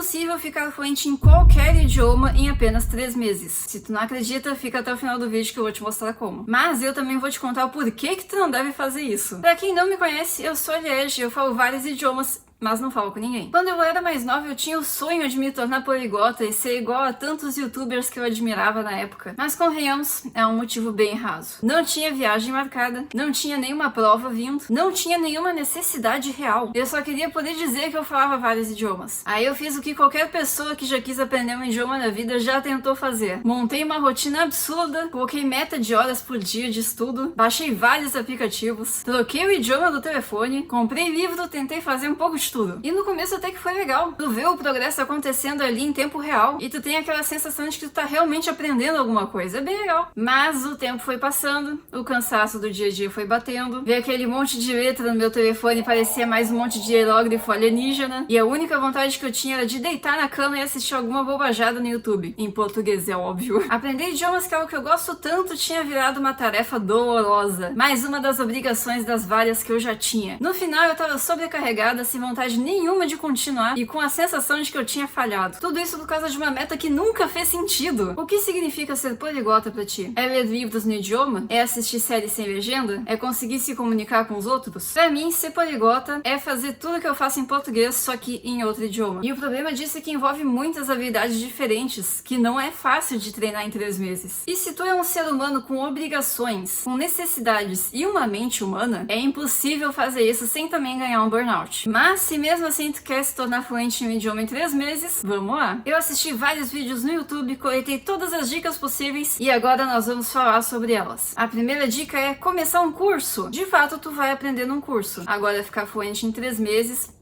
possível ficar fluente em qualquer idioma em apenas 3 meses. Se tu não acredita, fica até o final do vídeo que eu vou te mostrar como. Mas eu também vou te contar o porquê que tu não deve fazer isso. Pra quem não me conhece, eu sou a Liege, eu falo vários idiomas, mas não falo com ninguém. Quando eu era mais nova, eu tinha o sonho de me tornar poliglota e ser igual a tantos youtubers que eu admirava na época. Mas convenhamos, é um motivo bem raso. Não tinha viagem marcada, não tinha nenhuma prova vindo, não tinha nenhuma necessidade real. Eu só queria poder dizer que eu falava vários idiomas. Aí eu fiz o que qualquer pessoa que já quis aprender um idioma na vida já tentou fazer. Montei uma rotina absurda, coloquei meta de horas por dia de estudo, baixei vários aplicativos, troquei o idioma do telefone, comprei livro, tentei fazer um pouco de tudo. E no começo até que foi legal. Tu vê o progresso acontecendo ali em tempo real e tu tem aquela sensação de que tu tá realmente aprendendo alguma coisa. É bem legal. Mas o tempo foi passando, o cansaço do dia a dia foi batendo, ver aquele monte de letra no meu telefone parecia mais um monte de hieróglifo alienígena e a única vontade que eu tinha era de deitar na cama e assistir alguma bobajada no YouTube. Em português, é óbvio. Aprender idiomas, que é algo que eu gosto tanto, tinha virado uma tarefa dolorosa. Mais uma das obrigações das várias que eu já tinha. No final eu tava sobrecarregada, sem vontade nenhuma de continuar e com a sensação de que eu tinha falhado. Tudo isso por causa de uma meta que nunca fez sentido. O que significa ser poliglota pra ti? É ler livros no idioma? É assistir séries sem legenda? É conseguir se comunicar com os outros? Pra mim, ser poliglota é fazer tudo que eu faço em português, só que em outro idioma. E o problema disso é que envolve muitas habilidades diferentes, que não é fácil de treinar em 3 meses. E se tu é um ser humano com obrigações, com necessidades e uma mente humana, é impossível fazer isso sem também ganhar um burnout. Mas se mesmo assim tu quer se tornar fluente em um idioma em 3 meses, vamos lá. Eu assisti vários vídeos no YouTube, coletei todas as dicas possíveis e agora nós vamos falar sobre elas. A primeira dica é começar um curso. De fato, tu vai aprender num curso. Agora, ficar fluente em 3 meses...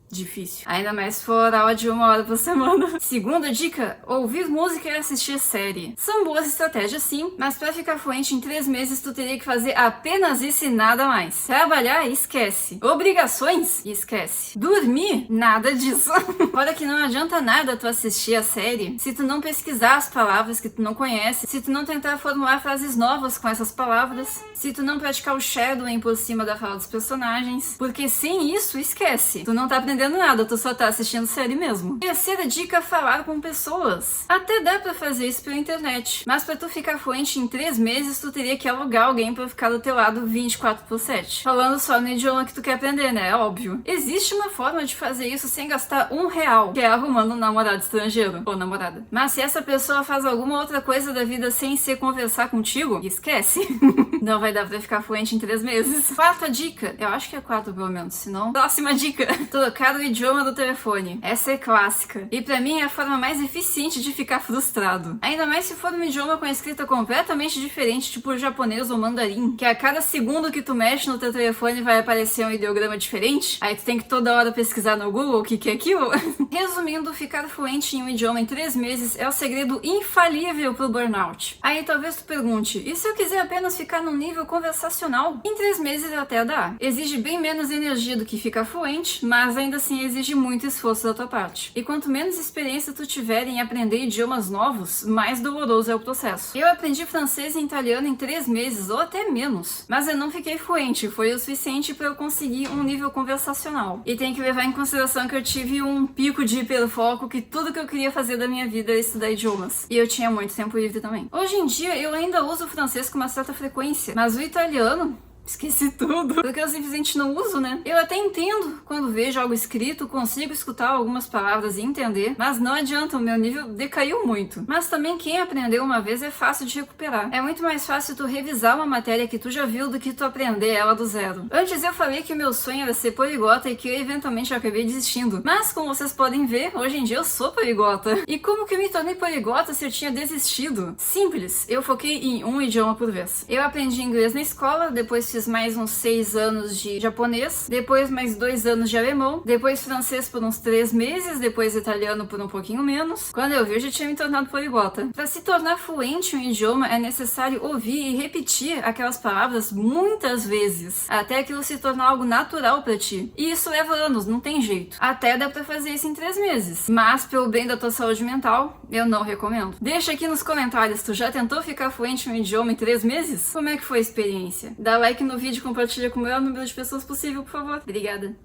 difícil. Ainda mais se for aula de 1 hora por semana. Segunda dica, ouvir música e assistir série. São boas estratégias sim, mas pra ficar fluente em 3 meses tu teria que fazer apenas isso e nada mais. Trabalhar, esquece. Obrigações, esquece. Dormir, nada disso. Fora que não adianta nada tu assistir a série se tu não pesquisar as palavras que tu não conhece, se tu não tentar formular frases novas com essas palavras, se tu não praticar o shadowing por cima da fala dos personagens, porque sem isso, esquece. Tu não tá aprendendo nada, tu só tá assistindo série mesmo. Terceira dica, falar com pessoas. Até dá pra fazer isso pela internet, mas pra tu ficar fluente em 3 meses, tu teria que alugar alguém pra ficar do teu lado 24/7. Falando só no idioma que tu quer aprender, né? É óbvio. Existe uma forma de fazer isso sem gastar R$1, que é arrumando um namorado estrangeiro, ou namorada. Mas se essa pessoa faz alguma outra coisa da vida sem ser conversar contigo, esquece. Não vai dar pra ficar fluente em 3 meses. Quarta dica, eu acho que é 4 pelo menos, se não... Próxima dica, trocar o idioma do telefone. Essa é clássica. E pra mim é a forma mais eficiente de ficar frustrado. Ainda mais se for um idioma com a escrita completamente diferente, tipo o japonês ou mandarim, que a cada segundo que tu mexe no teu telefone vai aparecer um ideograma diferente, aí tu tem que toda hora pesquisar no Google o que é aquilo. Resumindo, ficar fluente em um idioma em 3 meses é o segredo infalível pro burnout. Aí talvez tu pergunte, e se eu quiser apenas ficar num nível conversacional? Em 3 meses até dá. Exige bem menos energia do que ficar fluente, mas ainda assim exige muito esforço da tua parte. E quanto menos experiência tu tiver em aprender idiomas novos, mais doloroso é o processo. Eu aprendi francês e italiano em 3 meses, ou até menos. Mas eu não fiquei fluente, foi o suficiente para eu conseguir um nível conversacional. E tem que levar em consideração que eu tive um pico de hiperfoco, que tudo que eu queria fazer da minha vida era estudar idiomas. E eu tinha muito tempo livre também. Hoje em dia eu ainda uso o francês com uma certa frequência, mas o italiano... esqueci tudo, porque eu simplesmente não uso, né? Eu até entendo quando vejo algo escrito, consigo escutar algumas palavras e entender, mas não adianta, o meu nível decaiu muito. Mas também quem aprendeu uma vez é fácil de recuperar. É muito mais fácil tu revisar uma matéria que tu já viu do que tu aprender ela do zero. Antes eu falei que o meu sonho era ser poliglota e que eu eventualmente acabei desistindo. Mas como vocês podem ver, hoje em dia eu sou poliglota. E como que eu me tornei poliglota se eu tinha desistido? Simples, eu foquei em um idioma por vez. Eu aprendi inglês na escola, depois fiz mais uns 6 anos de japonês, depois mais 2 anos de alemão, depois francês por uns 3 meses, depois italiano por um pouquinho menos. Quando eu vi, eu já tinha me tornado poliglota. Para se tornar fluente em um idioma, é necessário ouvir e repetir aquelas palavras muitas vezes, até aquilo se tornar algo natural para ti. E isso leva anos, não tem jeito. Até dá pra fazer isso em 3 meses. Mas, pelo bem da tua saúde mental, eu não recomendo. Deixa aqui nos comentários, tu já tentou ficar fluente em um idioma em 3 meses? Como é que foi a experiência? Dá like no vídeo, compartilha com o maior número de pessoas possível, por favor. Obrigada.